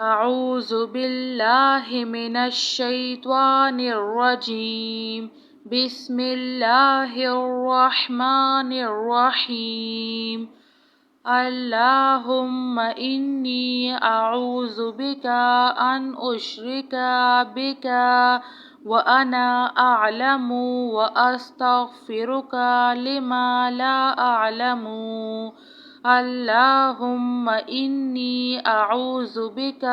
أعوذ بالله من الشيطان الرجيم. بسم الله الرحمن الرحيم. اللهم إني أعوذ بك أن أشرك بك وأنا أعلم وأستغفرك لما لا أعلم. اللهم إني أعوذ بك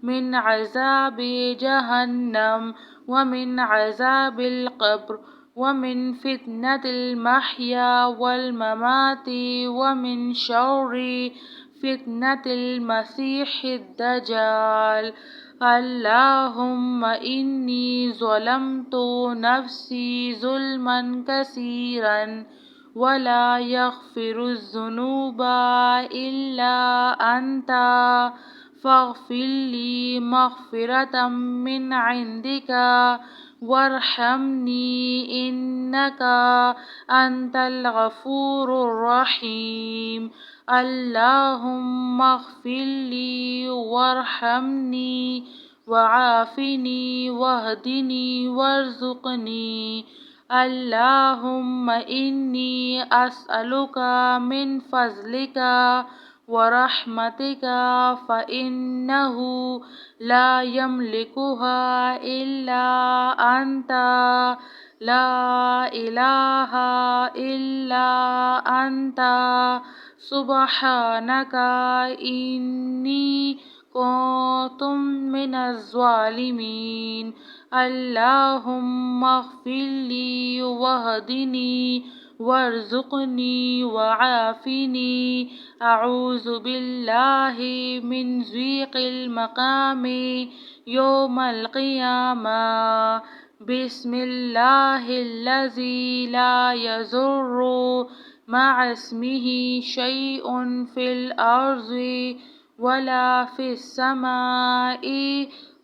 من عذاب جهنم ومن عذاب القبر ومن فتنة المحيا والممات ومن شر فتنة المسيح الدجال. اللهم إني ظلمت نفسي ظلما كثيرا ولا يغفر الذنوب إلا أنت فاغفر لي مغفرة من عندك وارحمني إنك أنت الغفور الرحيم. اللهم اغفر لي وارحمني وعافني واهدني وارزقني. اللهم إني أسألك من فضلك ورحمتك فإنه لا يملكها إلا أنت. لا إله إلا أنت سبحانك إني كنت من الظالمين. اللهم اغفر لي واهدني وارزقني وعافني. أعوذ بالله من ضيق المقام يوم القيامة. بسم الله الذي لا يضر مع اسمه شيء في الأرض ولا في السماء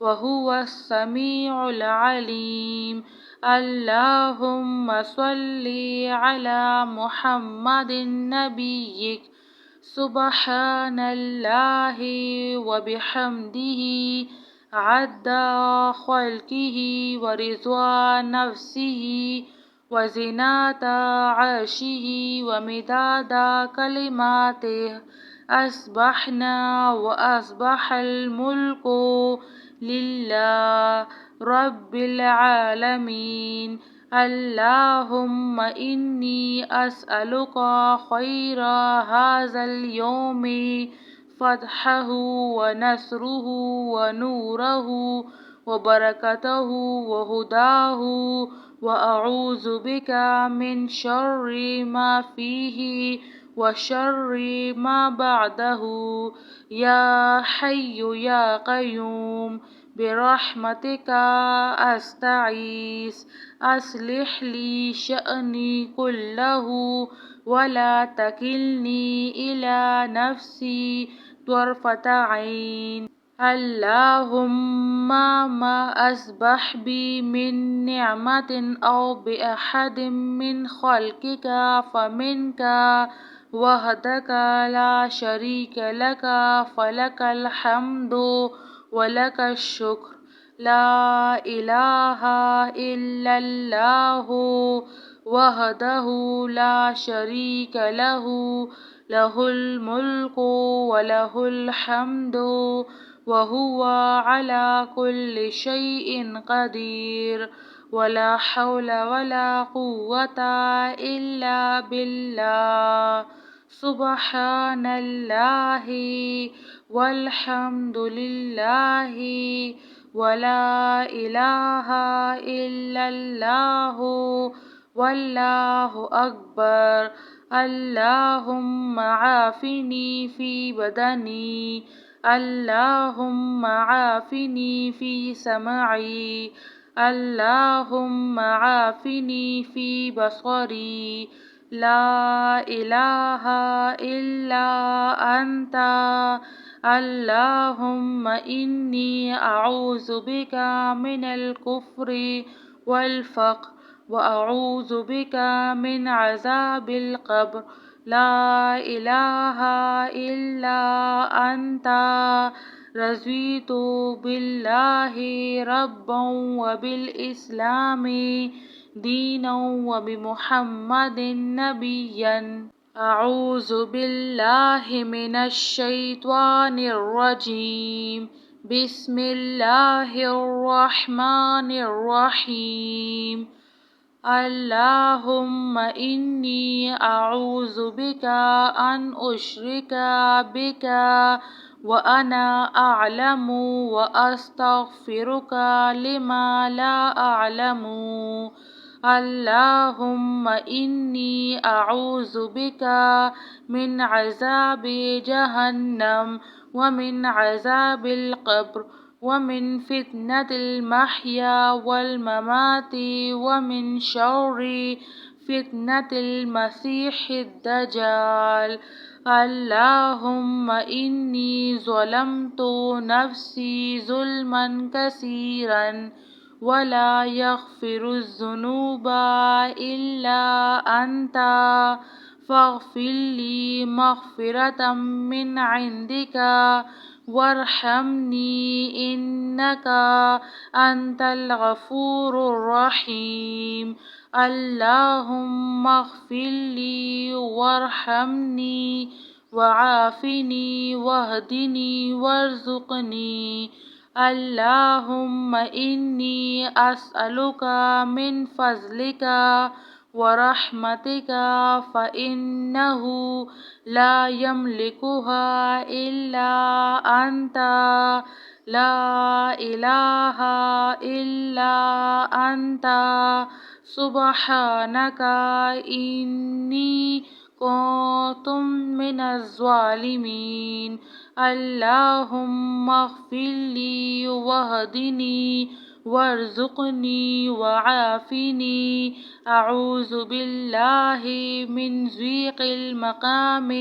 وهو السميع العليم. اللهم صل على محمد نبيك. سبحان الله وبحمده عد خلقه ورضا نفسه وزنة عرشه ومداد كلماته. أصبحنا وأصبح الملك لله رب العالمين. اللهم إني أسألك خير هذا اليوم فتحه ونصره ونوره وبركته وهداه وأعوذ بك من شر ما فيه وشر ما بعده. يا حي يا قيوم برحمتك أستغيث. أصلح لي شأني كله ولا تكلني إلى نفسي طرفة عين. اللهم ما أصبح بي من نعمة أو بأحد من خلقك فمنك وحدك لا شريك لك فلك الحمد ولك الشكر. لا إله إلا الله وحده لا شريك له له الملك وله الحمد وهو على كل شيء قدير. ولا حول ولا قوة إلا بالله. سبحان الله والحمد لله ولا إله إلا الله والله أكبر. اللهم عافني في بدني. اللهم عافني في سمعي. اللهم عافني في بصري. لا إله إلا أنت. اللهم إني أعوذ بك من الكفر والفقر وأعوذ بك من عذاب القبر. لا إله إلا أنت. رضيت بالله ربا وبالإسلام دينا وبمحمد نبيا. أعوذ بالله من الشيطان الرجيم. بسم الله الرحمن الرحيم. اللهم إني أعوذ بك أن أشرك بك وأنا أعلم وأستغفرك لما لا أعلم. اللهم إني أعوذ بك من عذاب جهنم ومن عذاب القبر ومن فتنة المحيا والممات ومن شر فتنة المسيح الدجال. اللهم إني ظلمت نفسي ظلما كثيرا ولا يغفر الذنوب إلا أنت فاغفر لي مغفرة من عندك وارحمني إنك أنت الغفور الرحيم. اللهم اغفر لي وارحمني وعافني واهدني وارزقني. اللهم إني أسألك من فضلك ورحمتك فإنه لا يملكها إلا أنت. لا إله إلا أنت سبحانك إني كنت من الظالمين. اللهم اغفر لي واهدني وارزقني وعافني. أعوذ بالله من ضيق المقام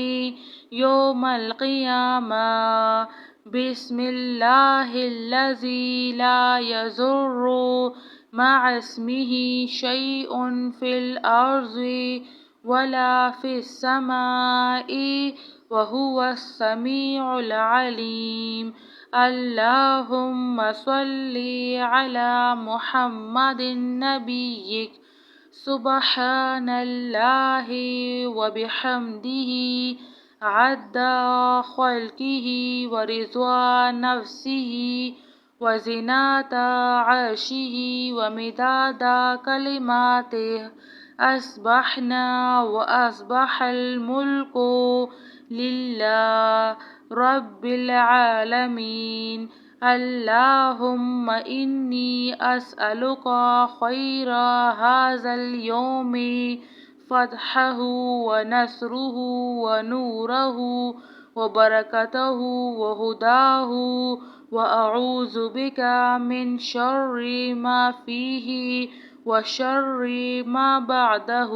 يوم القيامة. بسم الله الذي لا يضر مع اسمه شيء في الأرض ولا في السماء وهو السميع العليم. اللهم صل على محمد نبيك. سبحان الله وبحمده عد خلقه ورضا نفسه وزنة عرشه ومداد كلماته. أصبحنا وأصبح الملك لله رب العالمين. اللهم إني أسألك خير هذا اليوم فتحه ونصره ونوره وبركته وهداه وأعوذ بك من شر ما فيه وشر ما بعده.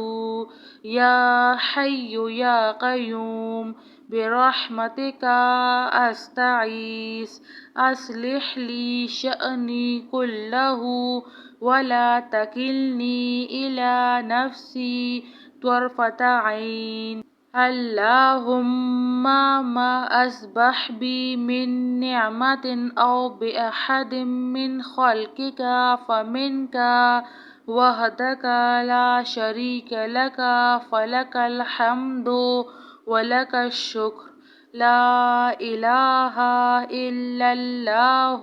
يا حي يا قيوم برحمتك أستغيث. أصلح لي شأني كله ولا تكلني إلى نفسي طرفة عين. اللهم ما أصبح بي من نعمة أو بأحد من خلقك فمنك وحدك لا شريك لك فلك الحمد ولك الشكر. لا إله إلا الله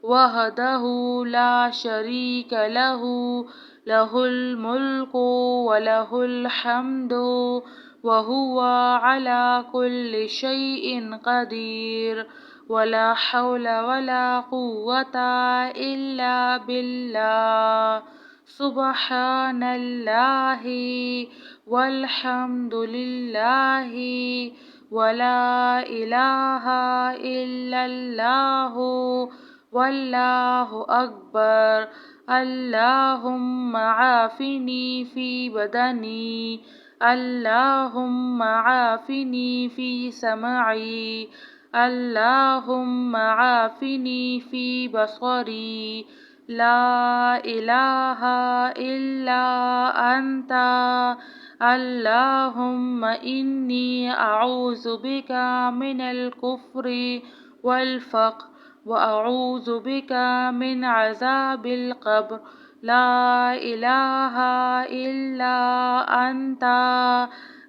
وحده لا شريك له له الملك وله الحمد وهو على كل شيء قدير. ولا حول ولا قوة إلا بالله. سبحان الله والحمد لله ولا إله إلا الله والله أكبر. اللهم عافني في بدني. اللهم عافني في سمعي. اللهم عافني في بصري. لا إله إلا أنت. اللهم إني أعوذ بك من الكفر والفقر وأعوذ بك من عذاب القبر لا إله إلا أنت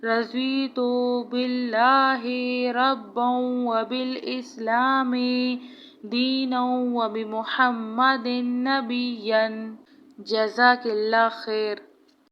رضيت بالله ربا وبالإسلام دينا وبمحمد نبيا. جزاك الله خير.